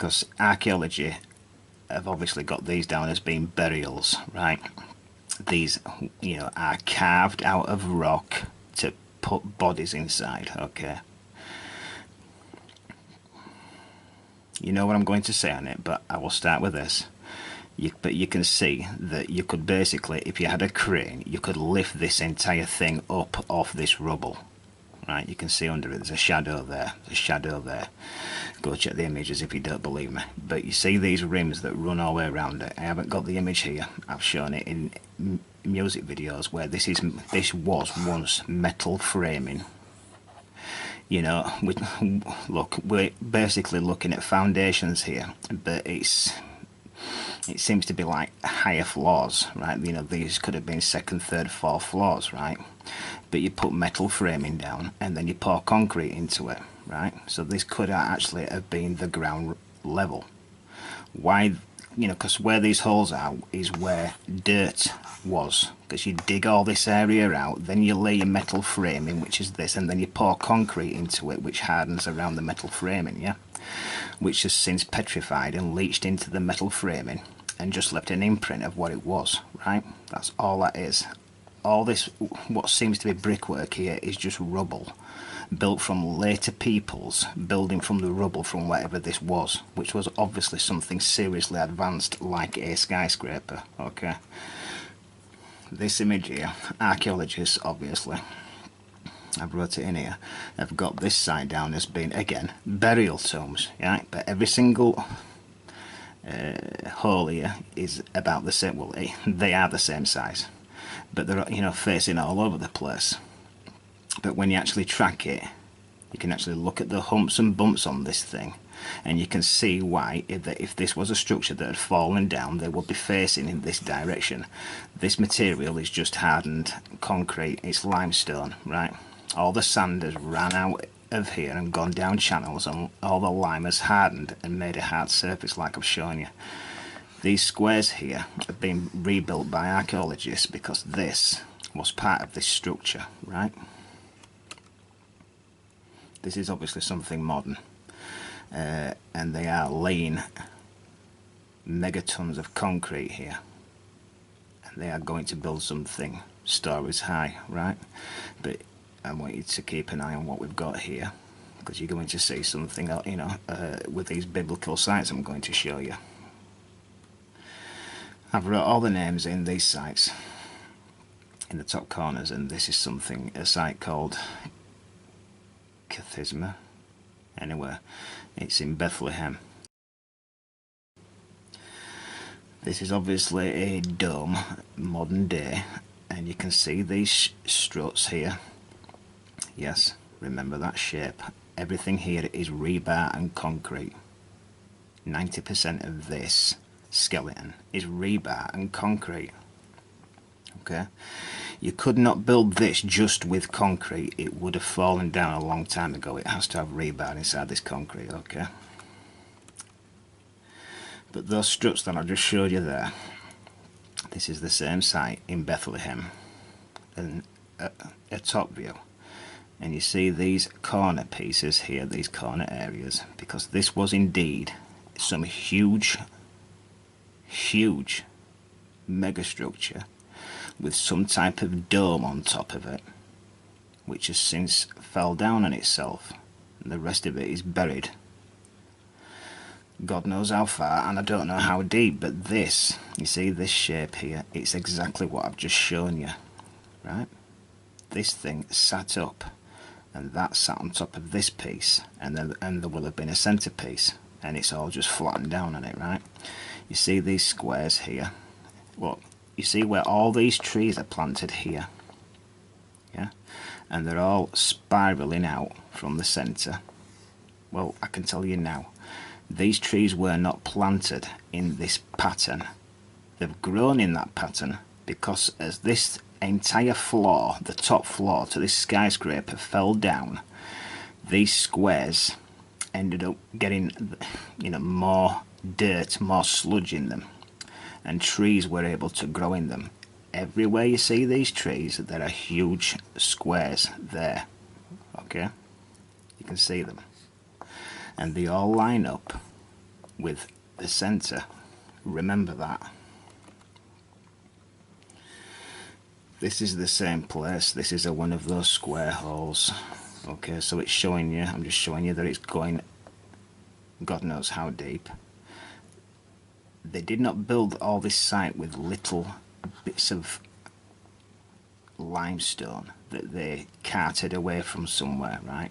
because archaeology have obviously got these down as being burials, right? These, you know, are carved out of rock to put bodies inside, okay? You know what I'm going to say on it, but I will start with this. But you can see that you could basically, if you had a crane, you could lift this entire thing up off this rubble. Right, you can see under it, there's a shadow there, there's a shadow there. Go check the images if you don't believe me. But you see these rims that run all the way around it. I haven't got the image here, I've shown it in music videos where this was once metal framing. You know, look, we're basically looking at foundations here, but it seems to be like higher floors, right? You know, these could have been second, third, fourth floors, right? But you put metal framing down and then you pour concrete into it, right? So this could actually have been the ground level. Why? You know, because where these holes are is where dirt was, because you dig all this area out, then you lay your metal framing, which is this, and then you pour concrete into it, which hardens around the metal framing, yeah? Which has since petrified and leached into the metal framing and just left an imprint of what it was, right? That's all that is. All this, what seems to be brickwork here, is just rubble built from later peoples building from the rubble from whatever this was, which was obviously something seriously advanced like a skyscraper, okay? This image here, archaeologists obviously, I've wrote it in here, have got this side down as being, again, burial tombs, yeah? But every single hole here is about the same, well, they are the same size, but they're, you know, facing all over the place. But when you actually track it, you can actually look at the humps and bumps on this thing, and you can see why, if this was a structure that had fallen down, they would be facing in this direction. This material is just hardened concrete, it's limestone, right? All the sand has ran out of here and gone down channels, and all the lime has hardened and made a hard surface like I've shown you. These squares here have been rebuilt by archaeologists because this was part of this structure, right? This is obviously something modern, and they are laying megatons of concrete here, and they are going to build something stories high, right? But I want you to keep an eye on what we've got here, because you're going to see something, you know, with these biblical sites I'm going to show you. I've wrote all the names in these sites in the top corners, and this is something, a site called Kathisma. Anyway, it's in Bethlehem. This is obviously a dome, modern day, and you can see these struts here. Yes, remember that shape. Everything here is rebar and concrete. 90% of this skeleton is rebar and concrete. Okay, you could not build this just with concrete, it would have fallen down a long time ago. It has to have rebar inside this concrete, okay? But those struts that I just showed you there, this is the same site in Bethlehem, and a top view, and you see these corner pieces here, these corner areas, because this was indeed some huge megastructure with some type of dome on top of it, which has since fell down on itself, and the rest of it is buried. God knows how far, and I don't know how deep, but this, you see this shape here, it's exactly what I've just shown you, right? This thing sat up, and that sat on top of this piece, and there will have been a centerpiece, and it's all just flattened down on it, right? You see these squares here? Well, you see where all these trees are planted here, yeah? And they're all spiraling out from the center. Well, I can tell you now, these trees were not planted in this pattern. They've grown in that pattern because as this entire floor, the top floor to this skyscraper fell down, these squares ended up getting, you know, more dirt, more sludge in them, and trees were able to grow in them. Everywhere you see these trees, there are huge squares there, okay? You can see them, and they all line up with the centre. Remember that. This is the same place. This is one of those square holes. Okay, so it's showing you, I'm just showing you that it's going God knows how deep. They did not build all this site with little bits of limestone that they carted away from somewhere, right?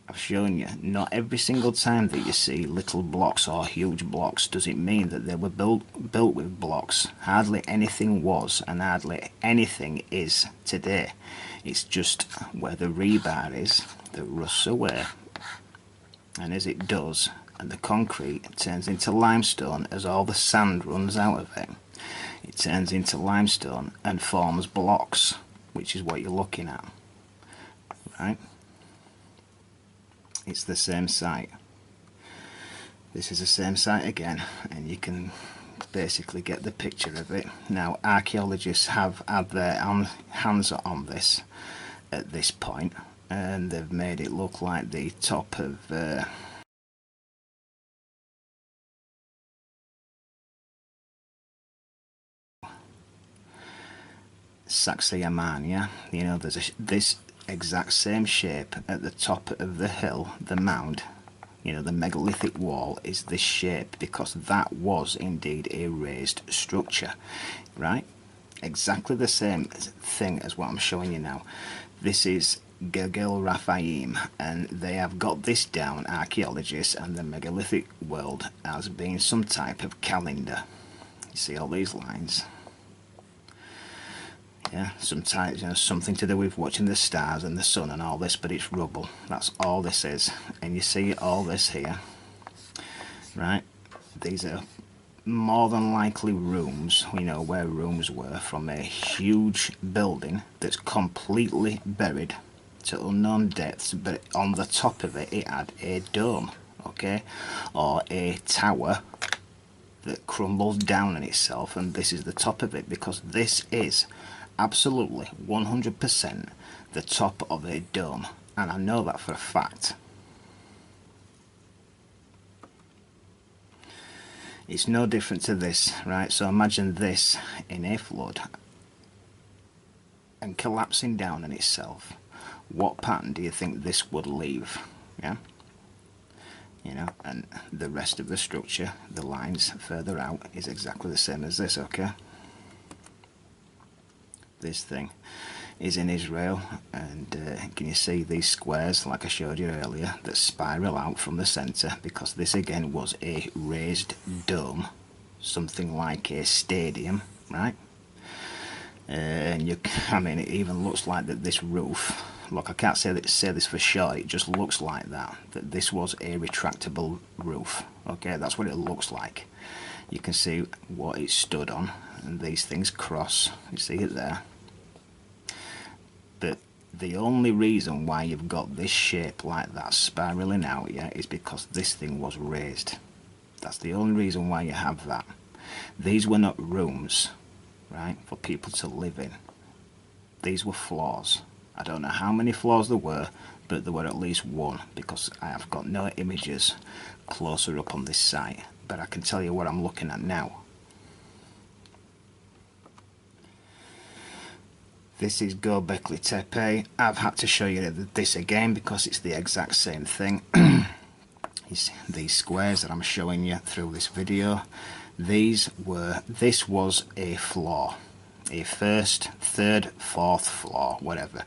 I've shown you, not every single time that you see little blocks or huge blocks does it mean that they were built with blocks. Hardly anything was, and hardly anything is today. It's just where the rebar is that rusts away, and as it does, and the concrete turns into limestone as all the sand runs out of it, it turns into limestone and forms blocks, which is what you're looking at, right? It's the same site. This is the same site again, and you can basically get the picture of it. Now, archaeologists have had their hands on this at this point, and they've made it look like the top of Sacsayhuamania. You know, there's this exact same shape at the top of the hill, the mound. You know, the megalithic wall is this shape because that was indeed a raised structure, right? Exactly the same thing as what I'm showing you now. This is Gobekli Tepe, and they have got this down, archaeologists and the megalithic world, as being some type of calendar. You see all these lines? Yeah, sometimes, you know, something to do with watching the stars and the sun and all this, but it's rubble. That's all this is. And you see all this here, right? These are more than likely rooms, you know, where rooms were from a huge building that's completely buried to unknown depths, but on the top of it, it had a dome, okay, or a tower that crumbles down on itself, and this is the top of it, because this is absolutely 100% the top of a dome, and I know that for a fact. It's no different to this, right? So imagine this in a flood and collapsing down on itself. What pattern do you think this would leave? Yeah, you know, and the rest of the structure, the lines further out, is exactly the same as this, okay? This thing is in Israel, and can you see these squares, like I showed you earlier, that spiral out from the centre, because this again was a raised dome, something like a stadium, right? And you, I mean, it even looks like that this roof, look, I can't say this for sure, it just looks like that this was a retractable roof, okay? That's what it looks like. You can see what it stood on, and these things cross, you see it there. But the only reason why you've got this shape like that spiraling out, yeah, is because this thing was raised. That's the only reason why you have that. These were not rooms, right, for people to live in. These were floors. I don't know how many floors there were, but there were at least one, because I have got no images closer up on this site, but I can tell you what I'm looking at now. This is Gobekli Tepe. I've had to show you this again because it's the exact same thing. These squares that I'm showing you through this video, this was a floor, a first, third, fourth floor, whatever.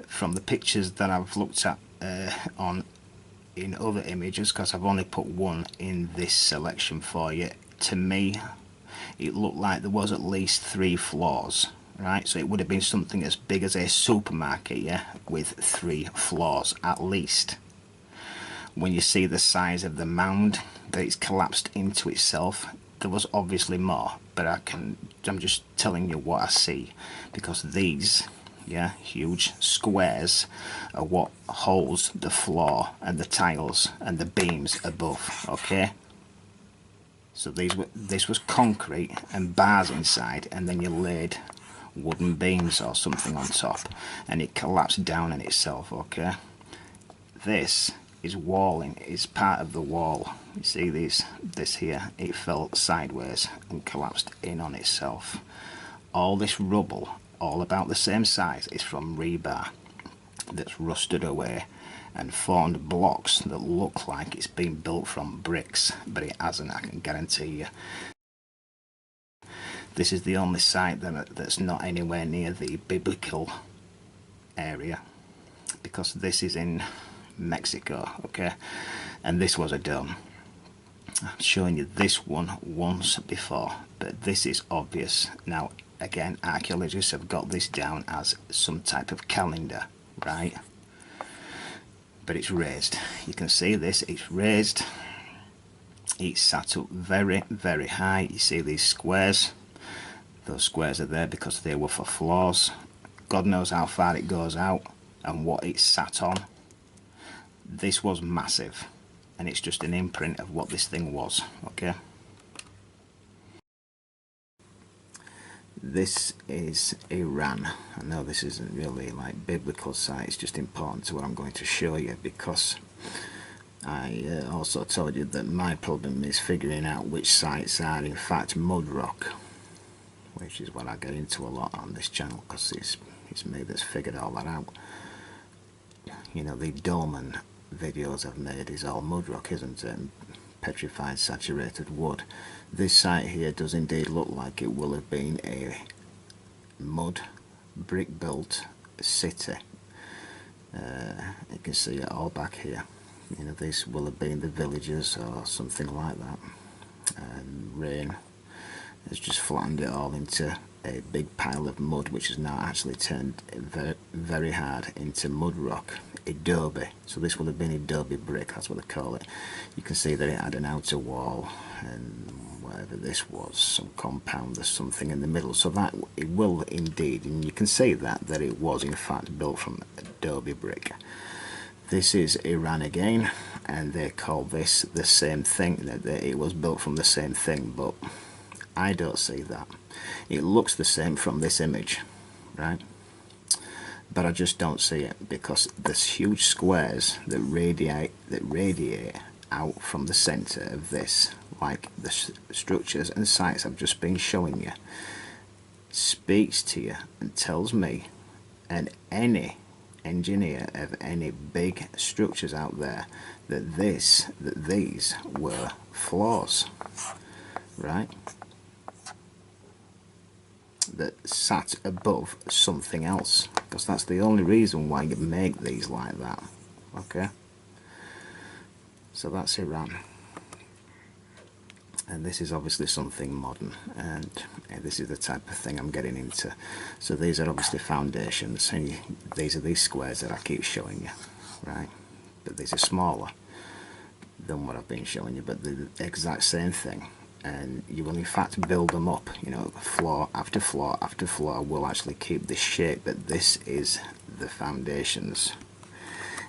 From the pictures that I've looked at in other images, because I've only put one in this selection for you, to me it looked like there was at least 3 floors, right? So it would have been something as big as a supermarket, yeah, with 3 floors at least. When you see the size of the mound that it's collapsed into itself, there was obviously more, but I'm just telling you what I see, because these, yeah, huge squares are what holds the floor and the tiles and the beams above, okay? So this was concrete and bars inside, and then you laid wooden beams or something on top, and it collapsed down on itself, okay? This walling is part of the wall. You see this here, it fell sideways and collapsed in on itself. All this rubble, all about the same size, is from rebar that's rusted away and formed blocks that look like it's been built from bricks, but it hasn't, I can guarantee you. This is the only site that's not anywhere near the biblical area, because this is in Mexico, okay, and this was a dome. I'm showing you this one once before, but this is obvious. Now again, archaeologists have got this down as some type of calendar, right? But it's raised. You can see this, it's raised. It's sat up very, very high. You see these squares? Those squares are there because they were for floors. God knows how far it goes out and what it sat on. This was massive, and it's just an imprint of what this thing was, okay? This is Iran. I know this isn't really like biblical site, it's just important to what I'm going to show you, because I also told you that my problem is figuring out which sites are in fact mud rock, which is what I get into a lot on this channel, because it's me that's figured all that out. You know, the dolmen videos I've made is all mud rock, isn't it? And petrified saturated wood. This site here does indeed look like it will have been a mud brick built city. You can see it all back here. You know, this will have been the villages or something like that, and rain has just flattened it all into a big pile of mud, which has now actually turned very, very hard into mud rock, adobe. So this will have been adobe brick, that's what they call it. You can see that it had an outer wall and whatever this was, some compound, there's something in the middle, so that it will indeed, and you can see that it was in fact built from adobe brick. This is Iran again, and they call this the same thing, that it was built from the same thing, but I don't see that. It looks the same from this image, right? But I just don't see it, because there's huge squares that radiate out from the center of this, like the structures and sites I've just been showing you. Speaks to you and tells me, and any engineer of any big structures out there, that these were floors, right? That sat above something else, because that's the only reason why you make these like that, okay? So that's Iran, and this is obviously something modern, and this is the type of thing I'm getting into. So these are obviously foundations, and these are these squares that I keep showing you, right? But these are smaller than what I've been showing you, but the exact same thing. And you will in fact build them up, you know, floor after floor after floor will actually keep this shape, but this is the foundations.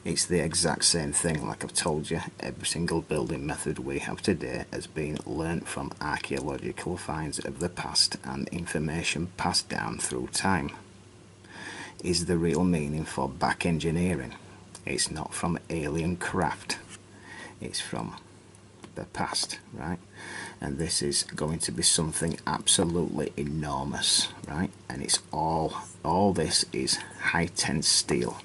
It's the exact same thing. Like I've told you, every single building method we have today has been learnt from archaeological finds of the past and information passed down through time. Is the real meaning for back engineering. It's not from alien craft, it's from the past, right? And this is going to be something absolutely enormous, right? And it's all this is high tense steel,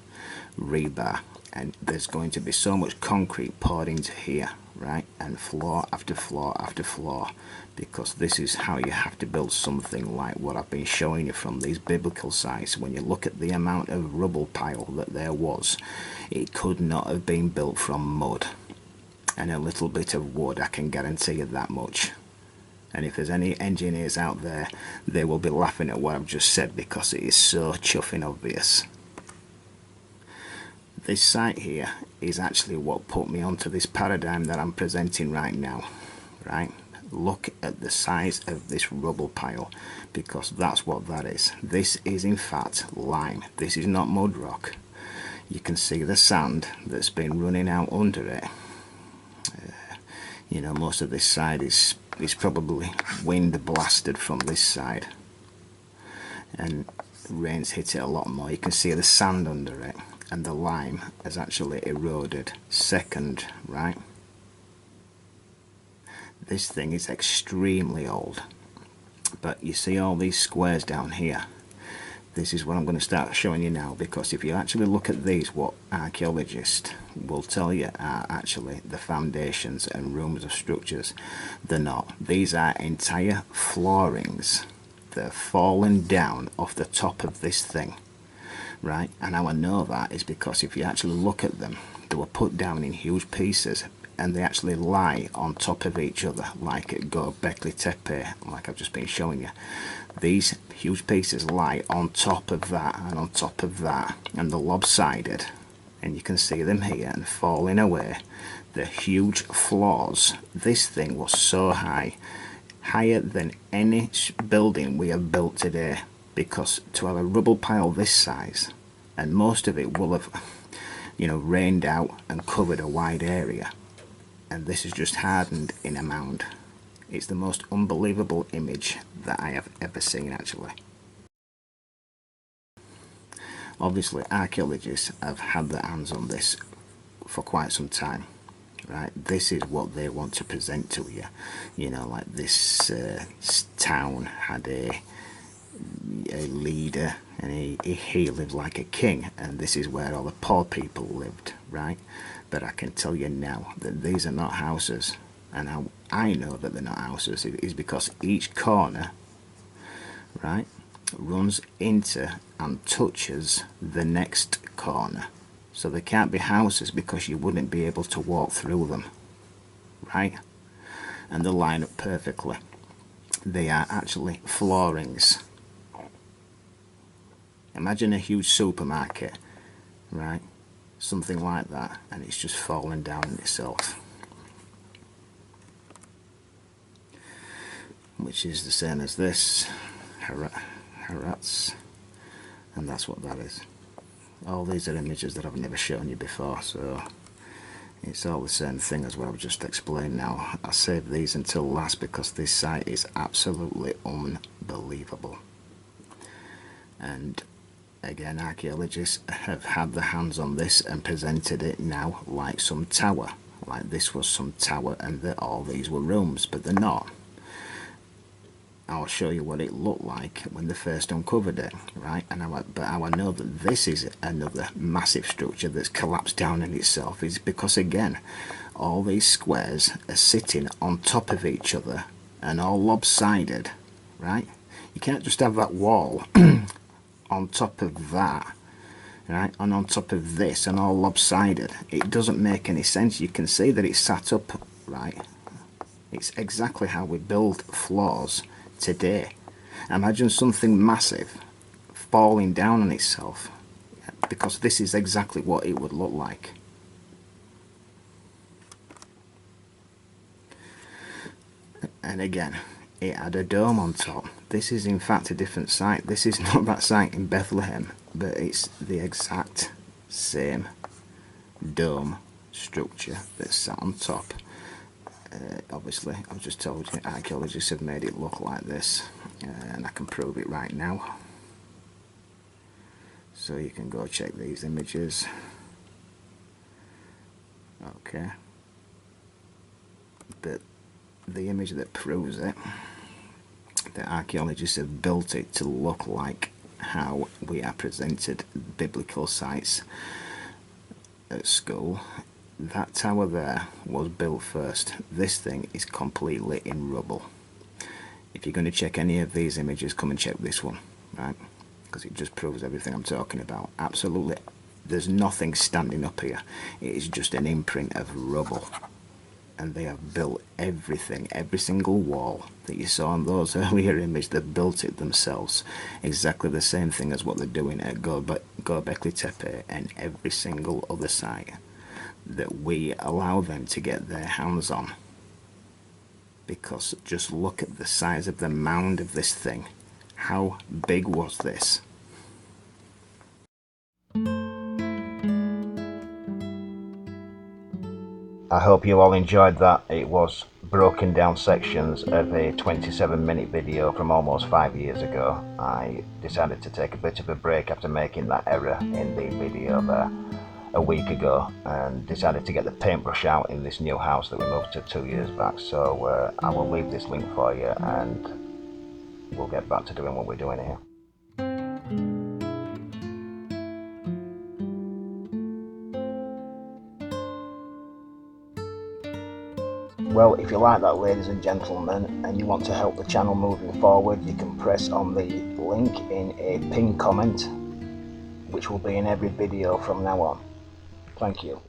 rebar, and there's going to be so much concrete poured into here, right? And floor after floor after floor, because this is how you have to build something like what I've been showing you from these biblical sites. When you look at the amount of rubble pile that there was, it could not have been built from mud and a little bit of wood, I can guarantee you that much. And if there's any engineers out there, they will be laughing at what I've just said, because it is so chuffing obvious. This site here is actually what put me onto this paradigm that I'm presenting right now, right? Look at the size of this rubble pile, because that's what that is. This is in fact lime. This is not mud rock. You can see the sand that's been running out under it. You know, most of this side is probably wind blasted from this side, and rain's hit it a lot more. You can see the sand under it, and the lime has actually eroded. Second, right, this thing is extremely old. But you see all these squares down here? This is what I'm going to start showing you now, because if you actually look at these, what archaeologists will tell you are actually the foundations and rooms of structures. They're not. These are entire floorings. They're fallen down off the top of this thing, right? And how I know that is because if you actually look at them, they were put down in huge pieces, and they actually lie on top of each other, like at Gobekli Tepe, like I've just been showing you. These huge pieces lie on top of that and on top of that, and they're lopsided, and you can see them here and falling away. The huge floors. This thing was so high, higher than any building we have built today, because to have a rubble pile this size, and most of it will have, you know, rained out and covered a wide area, and this is just hardened in a mound. It's the most unbelievable image that I have ever seen, actually. Obviously, archaeologists have had their hands on this for quite some time, right? This is what they want to present to you. You know, like this town had a leader, and he lived like a king, and this is where all the poor people lived, right? But I can tell you now that these are not houses. And how I know that they're not houses is because each corner, right, runs into and touches the next corner. So they can't be houses because you wouldn't be able to walk through them, right? And they line up perfectly. They are actually floorings. Imagine a huge supermarket, right? Something like that, and it's just falling down on itself. Which is the same as this, Harats, and that's what that is. All these are images that I've never shown you before, so it's all the same thing as what I've just explained now. I saved these until last because this site is absolutely unbelievable. And again, archaeologists have had their hands on this and presented it now like some tower, like this was some tower and that all these were rooms, but they're not. I'll show you what it looked like when they first uncovered it, right? And but how I know that this is another massive structure that's collapsed down in itself is because, again, all these squares are sitting on top of each other and all lopsided, right? You can't just have that wall on top of that, right? And on top of this and all lopsided. It doesn't make any sense. You can see that it's sat up, right? It's exactly how we build floors today. Imagine something massive falling down on itself, because this is exactly what it would look like. And again, it had a dome on top. This is in fact a different site. This is not that site in Bethlehem, but it's the exact same dome structure that's sat on top. Obviously, I've just told you, archaeologists have made it look like this, and I can prove it right now. So you can go check these images. Okay. But the image that proves it, the archaeologists have built it to look like how we are presented biblical sites at school. That tower there was built first. This thing is completely in rubble. If you're going to check any of these images, come and check this one, right? Because it just proves everything I'm talking about. Absolutely, there's nothing standing up here. It is just an imprint of rubble. And they have built everything, every single wall that you saw in those earlier images. They've built it themselves. Exactly the same thing as what they're doing at Gobekli Tepe and every single other site that we allow them to get their hands on. Because just look at the size of the mound of this thing. How big was this? I hope you all enjoyed that. It was broken down sections of a 27-minute video from almost 5 years ago. I decided to take a bit of a break after making that error in the video there a week ago, and decided to get the paintbrush out in this new house that we moved to 2 years back. So I will leave this link for you, and we'll get back to doing what we're doing here. Well, if you like that, ladies and gentlemen, and you want to help the channel moving forward, you can press on the link in a pinned comment, which will be in every video from now on. Thank you.